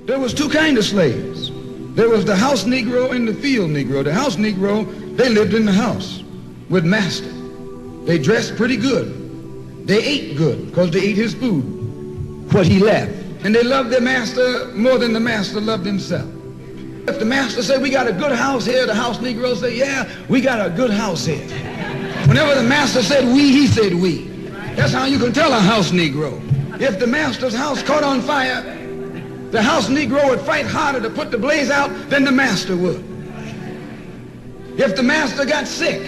There was two kinds of slaves. There was the house Negro and the field Negro. The house Negro, they lived in the house with master. They dressed pretty good. They ate good because they ate his food, what he left. And they loved their master more than the master loved himself. If the master said, we got a good house here, the house Negro said, yeah, we got a good house here. Whenever the master said we, he said we. That's how you can tell a house Negro. If the master's house caught on fire, the house Negro would fight harder to put the blaze out than the master would. If the master got sick,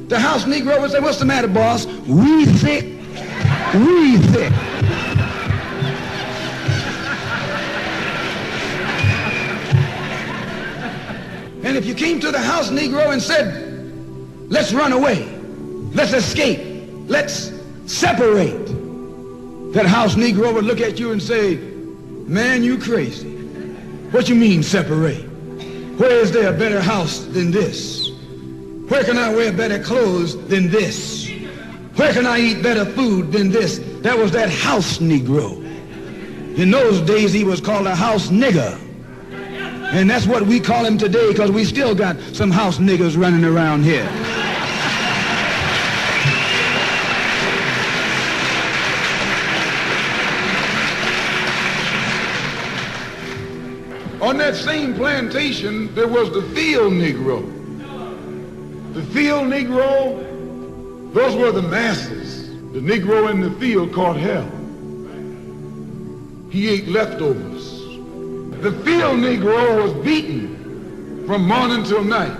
the house Negro would say, what's the matter, boss? We sick, we sick. And if you came to the house Negro and said, let's run away, let's escape, let's separate, that house Negro would look at you and say, man, you crazy. What you mean separate? Where is there a better house than this? Where can I wear better clothes than this? Where can I eat better food than this? That was that house Negro. In those days, he was called a house nigger. And that's what we call him today, because we still got some house niggers running around here. On that same plantation, there was the field Negro. The field Negro, those were the masses. The Negro in the field caught hell. He ate leftovers. The field Negro was beaten from morning till night,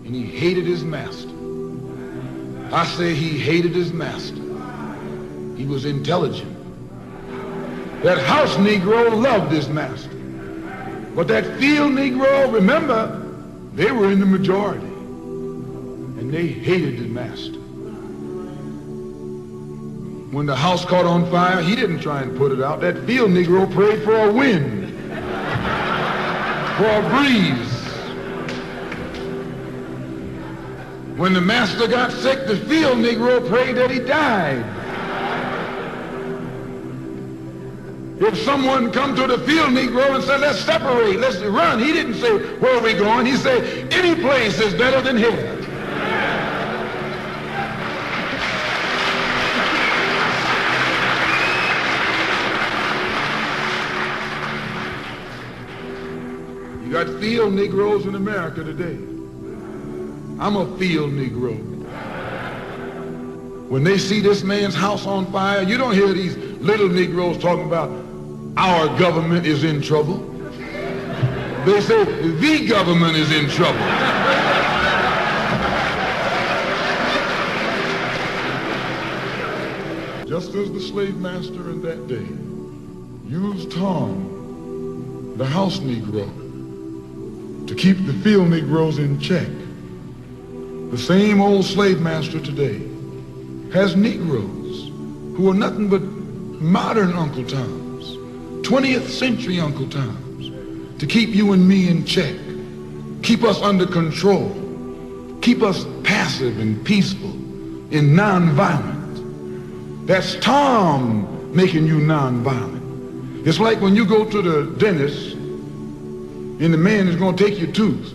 and he hated his master. I say he hated his master. He was intelligent. That house Negro loved his master. But that field Negro, remember, they were in the majority, and they hated the master. When the house caught on fire, he didn't try and put it out. That field Negro prayed for a wind, for a breeze. When the master got sick, the field Negro prayed that he died. If someone come to the field Negro and said, let's separate, let's run, he didn't say, where are we going? He said, any place is better than here. You got field Negroes in America today. I'm a field Negro. When they see this man's house on fire, you don't hear these little Negroes talking about our government is in trouble. They say the government is in trouble. Just as the slave master in that day used Tom, the house Negro, to keep the field Negroes in check, the same old slave master today has Negroes who are nothing but modern Uncle Toms, 20th century Uncle Toms, to keep you and me in check, keep us under control, keep us passive and peaceful and nonviolent. That's Tom making you nonviolent. It's like when you go to the dentist and the man is going to take your tooth.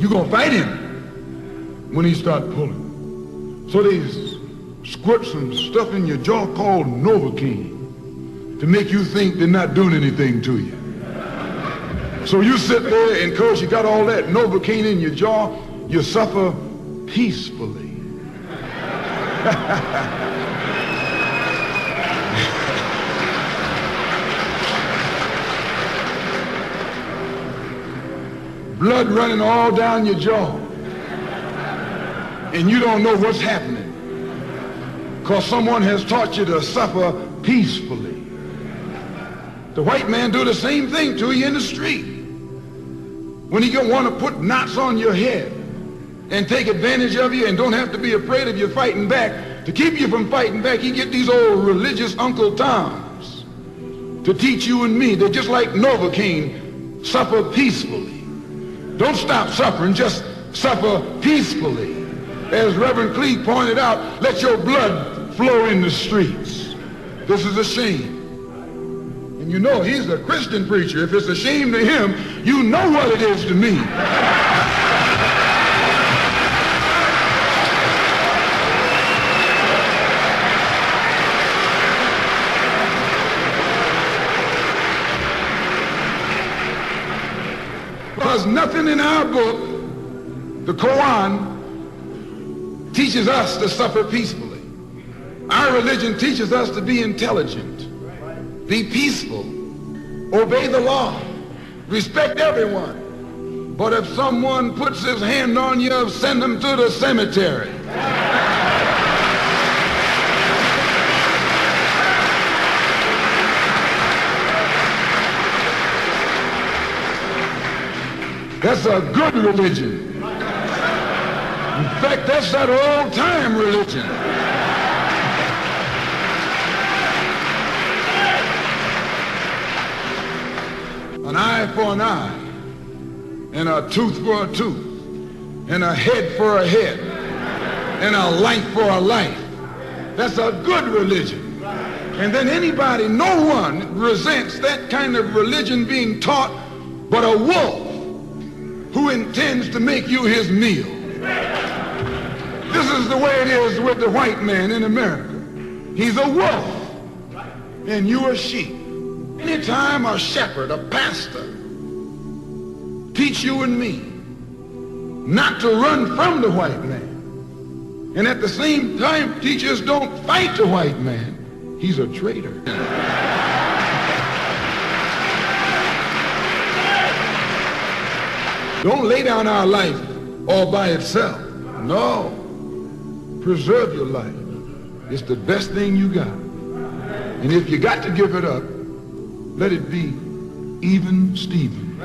You're going to fight him when he starts pulling. So they squirt some stuff in your jaw called Novocaine to make you think they're not doing anything to you. So you sit there, and because you got all that Novocaine in your jaw, you suffer peacefully. Blood running all down your jaw, and you don't know what's happening because someone has taught you to suffer peacefully. The white man do the same thing to you in the street. When he want to put knots on your head and take advantage of you and don't have to be afraid of you fighting back, to keep you from fighting back, he get these old religious Uncle Toms to teach you and me. They're just like Novocaine, suffer peacefully. Don't stop suffering, just suffer peacefully. As Reverend Cleave pointed out, let your blood flow in the streets. This is a shame. And you know he's a Christian preacher. If it's a shame to him, you know what it is to me. Because nothing in our book, the Quran, teaches us to suffer peacefully. Our religion teaches us to be intelligent, be peaceful, obey the law, respect everyone. But if someone puts his hand on you, send him to the cemetery. That's a good religion. In fact, that's that old-time religion. An eye for an eye, and a tooth for a tooth, and a head for a head, and a life for a life. That's a good religion. And then anybody, no one resents that kind of religion being taught but a wolf who intends to make you his meal. This is the way it is with the white man in America. He's a wolf, and you are sheep. Anytime a shepherd, a pastor, teach you and me not to run from the white man, and at the same time teach us don't fight the white man, he's a traitor. Don't lay down our life all by itself. No. Preserve your life. It's the best thing you got. And if you got to give it up, let it be even Stephen.